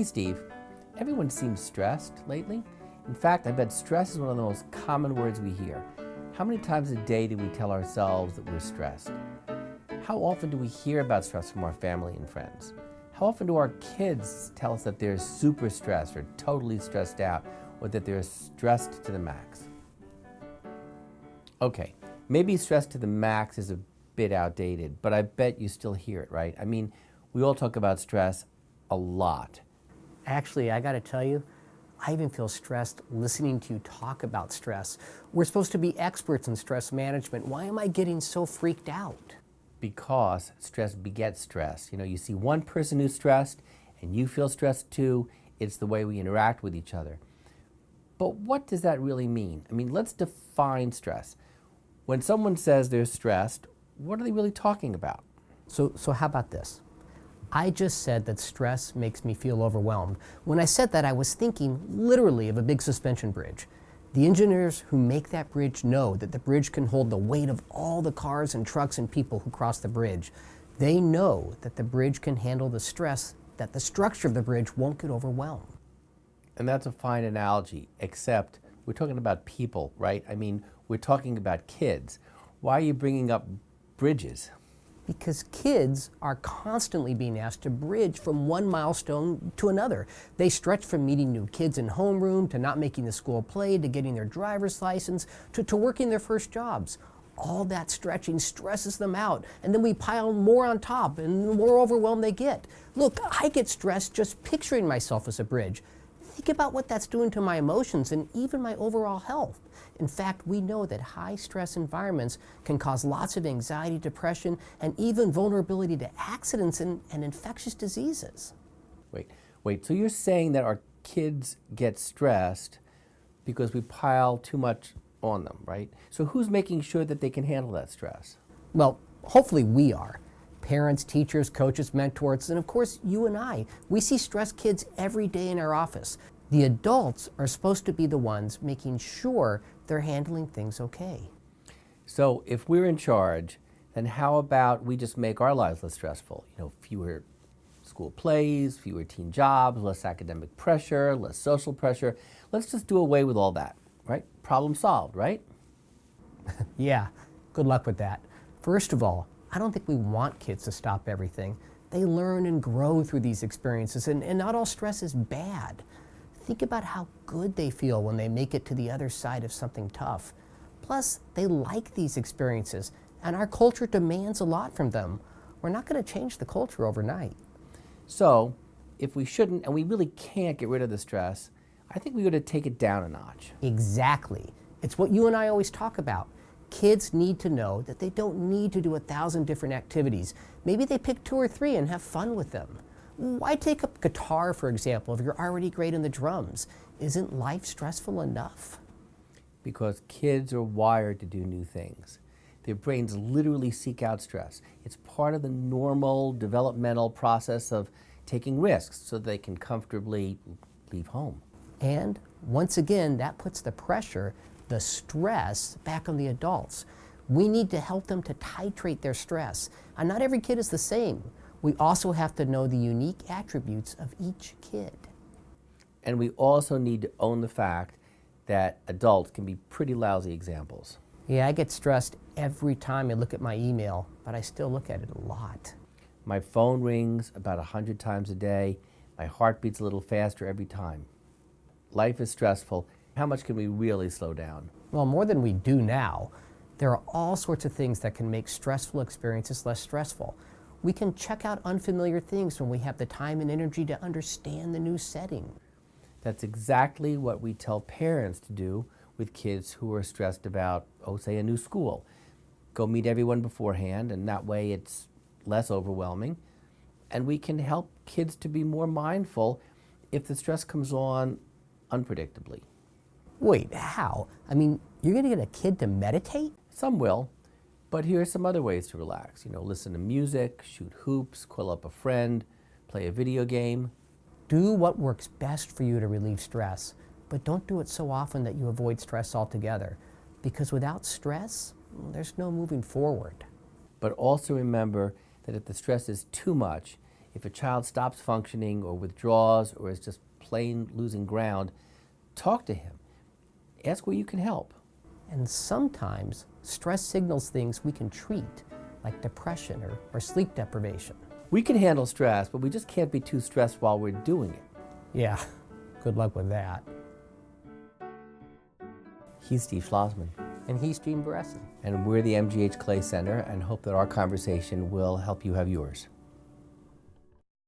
Hey Steve, everyone seems stressed lately. In fact, I bet stress is one of the most common words we hear. How many times a day do we tell ourselves that we're stressed? How often do we hear about stress from our family and friends? How often do our kids tell us that they're super stressed or totally stressed out or that they're stressed to the max? Okay, maybe stressed to the max is a bit outdated, but I bet you still hear it, right? I mean, we all talk about stress a lot. Actually, I got to tell you, I even feel stressed listening to you talk about stress. We're supposed to be experts in stress management. Why am I getting so freaked out? Because stress begets stress. You see one person who's stressed and you feel stressed too. It's the way we interact with each other. But what does that really mean? I mean, let's define stress. When someone says they're stressed, what are they really talking about? So how about this? I just said that stress makes me feel overwhelmed. When I said that, I was thinking literally of a big suspension bridge. The engineers who make that bridge know that the bridge can hold the weight of all the cars and trucks and people who cross the bridge. They know that the bridge can handle the stress, that the structure of the bridge won't get overwhelmed. And that's a fine analogy, except we're talking about people, right? I mean, we're talking about kids. Why are you bringing up bridges? Because kids are constantly being asked to bridge from one milestone to another. They stretch from meeting new kids in homeroom, to not making the school play, to getting their driver's license, to working their first jobs. All that stretching stresses them out, and then we pile more on top, and the more overwhelmed they get. Look, I get stressed just picturing myself as a bridge. Think about what that's doing to my emotions and even my overall health. In fact, we know that high stress environments can cause lots of anxiety, depression, and even vulnerability to accidents and infectious diseases. Wait, so you're saying that our kids get stressed because we pile too much on them, right? So who's making sure that they can handle that stress? Well, hopefully we are. Parents, teachers, coaches, mentors, and of course you and I. We see stressed kids every day in our office. The adults are supposed to be the ones making sure they're handling things okay. So if we're in charge, then how about we just make our lives less stressful? Fewer school plays, fewer teen jobs, less academic pressure, less social pressure. Let's just do away with all that, right? Problem solved, right? Yeah, good luck with that. First of all, I don't think we want kids to stop everything. They learn and grow through these experiences, and not all stress is bad. Think about how good they feel when they make it to the other side of something tough. Plus, they like these experiences, and our culture demands a lot from them. We're not going to change the culture overnight. So, if we shouldn't, and we really can't get rid of the stress, I think we ought to take it down a notch. Exactly. It's what you and I always talk about. Kids need to know that they don't need to do 1,000 different activities. Maybe they pick 2 or 3 and have fun with them. Why take up guitar, for example, if you're already great in the drums? Isn't life stressful enough? Because kids are wired to do new things. Their brains literally seek out stress. It's part of the normal developmental process of taking risks so they can comfortably leave home. And once again, that puts the pressure, the stress, back on the adults. We need to help them to titrate their stress. And not every kid is the same. We also have to know the unique attributes of each kid. And we also need to own the fact that adults can be pretty lousy examples. Yeah, I get stressed every time I look at my email, but I still look at it a lot. My phone rings about 100 times a day. My heart beats a little faster every time. Life is stressful. How much can we really slow down? Well, more than we do now. There are all sorts of things that can make stressful experiences less stressful. We can check out unfamiliar things when we have the time and energy to understand the new setting. That's exactly what we tell parents to do with kids who are stressed about, say, a new school. Go meet everyone beforehand, and that way it's less overwhelming. And we can help kids to be more mindful if the stress comes on unpredictably. Wait, how? I mean, you're going to get a kid to meditate? Some will. But here are some other ways to relax. Listen to music, shoot hoops, call up a friend, play a video game. Do what works best for you to relieve stress, but don't do it so often that you avoid stress altogether. Because without stress, there's no moving forward. But also remember that if the stress is too much, If a child stops functioning or withdraws or is just plain losing ground, talk to him. Ask where you can help. And sometimes stress signals things we can treat, like depression or sleep deprivation. We can handle stress, but we just can't be too stressed while we're doing it. Yeah, good luck with that. He's Steve Schlossman. And he's Gene Beresin. And we're the MGH Clay Center, and hope that our conversation will help you have yours.